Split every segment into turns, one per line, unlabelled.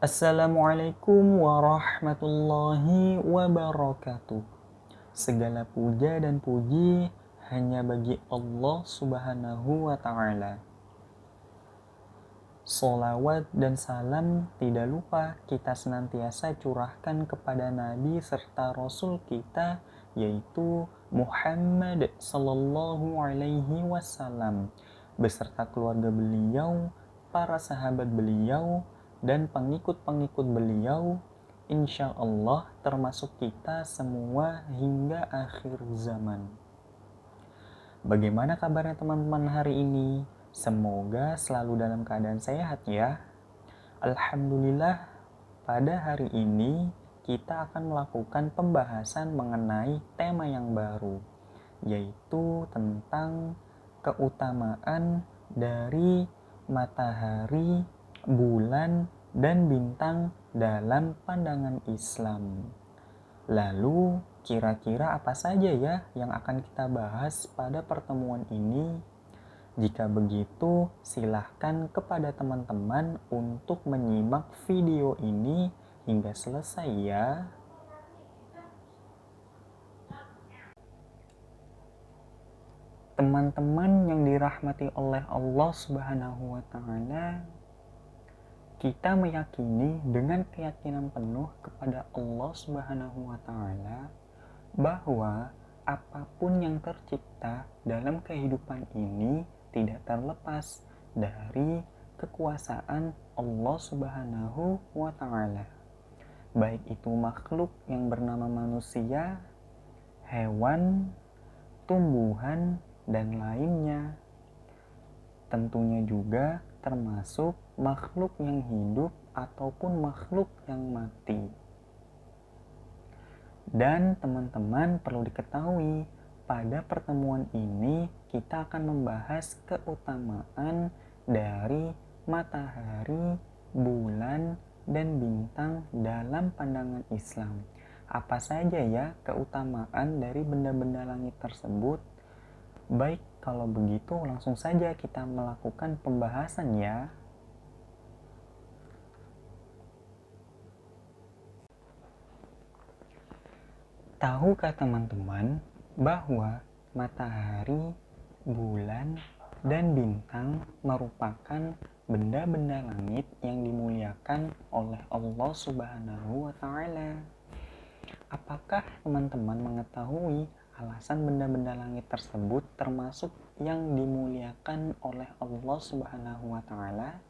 Assalamualaikum warahmatullahi wabarakatuh. Segala puja dan puji hanya bagi Allah Subhanahu wa Ta'ala. Salawat dan salam tidak lupa kita senantiasa curahkan kepada Nabi serta Rasul kita, yaitu Muhammad Sallallahu Alaihi Wasallam, beserta keluarga beliau, para sahabat beliau, dan pengikut-pengikut beliau, insya Allah termasuk kita semua hingga akhir zaman. Bagaimana kabarnya teman-teman hari ini? Semoga selalu dalam keadaan sehat ya. Alhamdulillah, pada hari ini kita akan melakukan pembahasan mengenai tema yang baru, yaitu tentang keutamaan dari matahari, bulan, dan bintang dalam pandangan Islam. Lalu, kira-kira apa saja ya yang akan kita bahas pada pertemuan ini? Jika begitu, silahkan kepada teman-teman untuk menyimak video ini hingga selesai ya. Teman-teman yang dirahmati oleh Allah Subhanahu wa Ta'ala, kita meyakini dengan keyakinan penuh kepada Allah Subhanahu wa Ta'ala bahwa apapun yang tercipta dalam kehidupan ini tidak terlepas dari kekuasaan Allah Subhanahu wa Ta'ala. Baik itu makhluk yang bernama manusia, hewan, tumbuhan, dan lainnya. Tentunya juga termasuk makhluk yang hidup ataupun makhluk yang mati. Dan teman-teman perlu diketahui, pada pertemuan ini kita akan membahas keutamaan dari matahari, bulan, dan bintang dalam pandangan Islam. Apa saja ya keutamaan dari benda-benda langit tersebut? Baik, kalau begitu langsung saja kita melakukan pembahasan ya. Tahukah teman-teman bahwa matahari, bulan, dan bintang merupakan benda-benda langit yang dimuliakan oleh Allah Subhanahu wa Ta'ala? Apakah teman-teman mengetahui alasan benda-benda langit tersebut termasuk yang dimuliakan oleh Allah Subhanahu wa Ta'ala?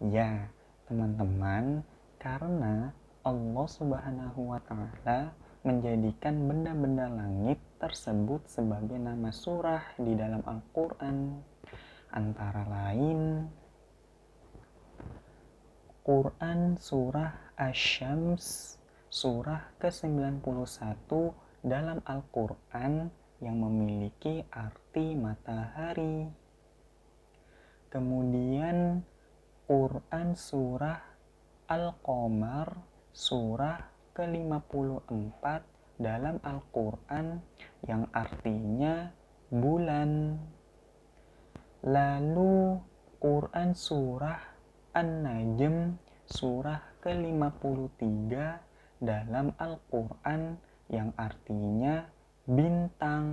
Ya, teman-teman, karena Allah Subhanahu wa Ta'ala menjadikan benda-benda langit tersebut sebagai nama surah di dalam Al-Quran, antara lain Quran surah Asy-Syams, surah ke-91 dalam Al-Quran yang memiliki arti matahari. Kemudian Quran surah Al-Qamar, surah ke-54 dalam Al-Quran yang artinya bulan. Lalu Quran surah An-Najm, surah ke-53 dalam Al-Quran yang artinya bintang.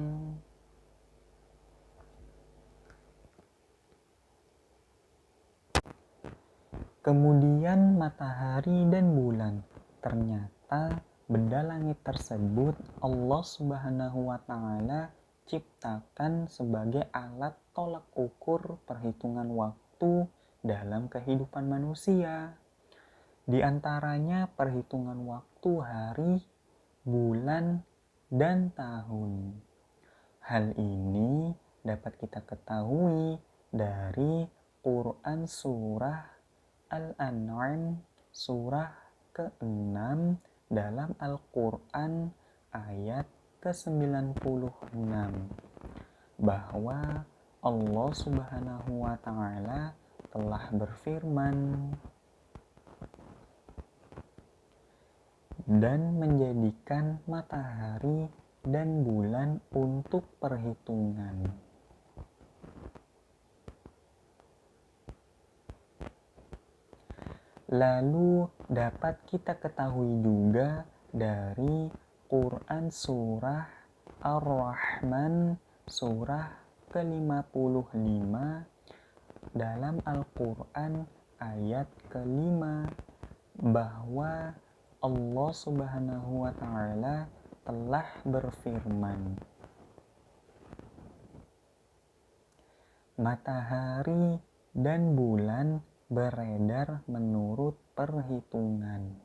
Kemudian matahari dan bulan. Ternyata benda langit tersebut Allah Subhanahu wa Ta'ala ciptakan sebagai alat tolak ukur perhitungan waktu dalam kehidupan manusia. Di antaranya perhitungan waktu hari, bulan, dan tahun. Hal ini dapat kita ketahui dari Quran surah Al-An'am surah ke-6 dalam Al-Quran ayat ke-96 bahwa Allah Subhanahu wa Ta'ala telah berfirman dan menjadikan matahari dan bulan untuk perhitungan. Lalu dapat kita ketahui juga dari Quran surah Ar-Rahman surah ke-55 dalam Al-Quran ayat ke-5 bahwa Allah Subhanahu wa Ta'ala telah berfirman, matahari dan bulan beredar menurut perhitungan.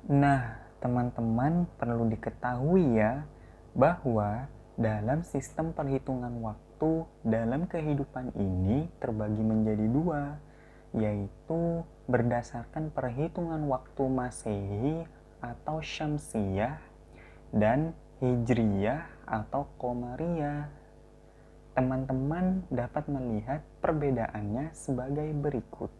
Nah, teman-teman perlu diketahui ya, bahwa dalam sistem perhitungan waktu dalam kehidupan ini terbagi menjadi dua, yaitu berdasarkan perhitungan waktu Masehi atau Syamsiyah dan Hijriyah atau Qamariyah. Teman-teman dapat melihat perbedaannya sebagai berikut.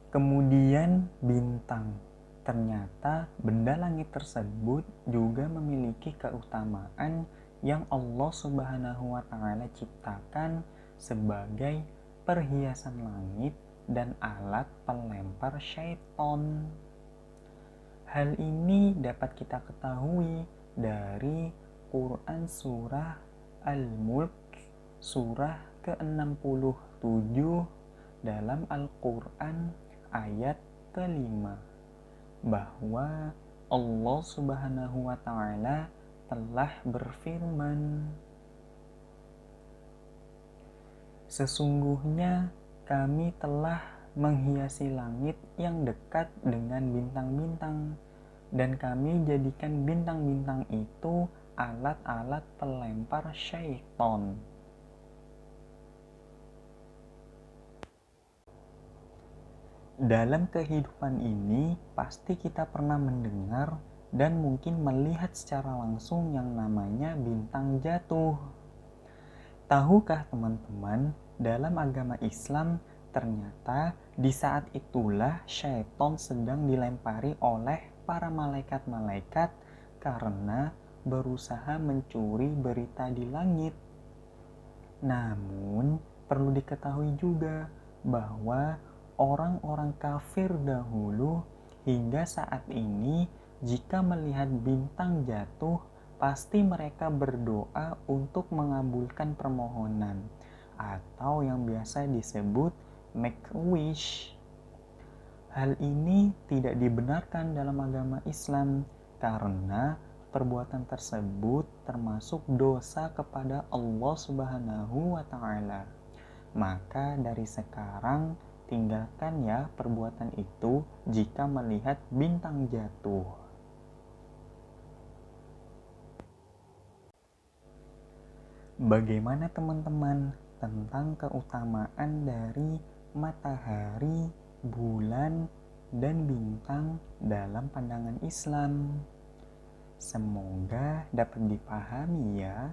Kemudian bintang. Ternyata benda langit tersebut juga memiliki keutamaan yang Allah Subhanahu wa Ta'ala ciptakan sebagai perhiasan langit dan alat pelempar syaitan. Hal ini dapat kita ketahui dari Quran surah Al-Mulk surah ke-67 dalam Al-Quran ayat ke-5 bahwa Allah Subhanahu wa Ta'ala telah berfirman, sesungguhnya kami telah menghiasi langit yang dekat dengan bintang-bintang, dan kami jadikan bintang-bintang itu alat-alat pelempar syaitan. Dalam kehidupan ini, pasti kita pernah mendengar dan mungkin melihat secara langsung yang namanya bintang jatuh. Tahukah teman-teman, dalam agama Islam, ternyata di saat itulah syaitan sedang dilempari oleh para malaikat-malaikat karena berusaha mencuri berita di langit. Namun, perlu diketahui juga bahwa orang-orang kafir dahulu hingga saat ini jika melihat bintang jatuh, pasti mereka berdoa untuk mengabulkan permohonan atau yang biasa disebut make a wish. Hal ini tidak dibenarkan dalam agama Islam karena perbuatan tersebut termasuk dosa kepada Allah Subhanahu wa Ta'ala. Maka dari sekarang tinggalkan ya perbuatan itu jika melihat bintang jatuh. Bagaimana teman-teman tentang keutamaan dari matahari, bulan, dan bintang dalam pandangan Islam? Semoga dapat dipahami ya.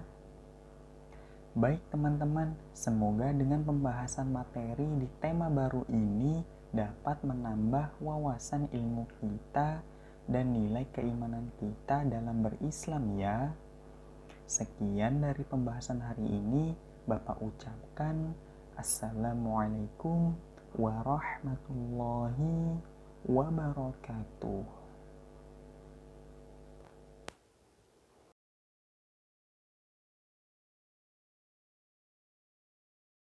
Baik teman-teman, semoga dengan pembahasan materi di tema baru ini dapat menambah wawasan ilmu kita dan nilai keimanan kita dalam berislam ya. Sekian dari pembahasan hari ini, Bapak ucapkan Assalamualaikum warahmatullahi wabarakatuh.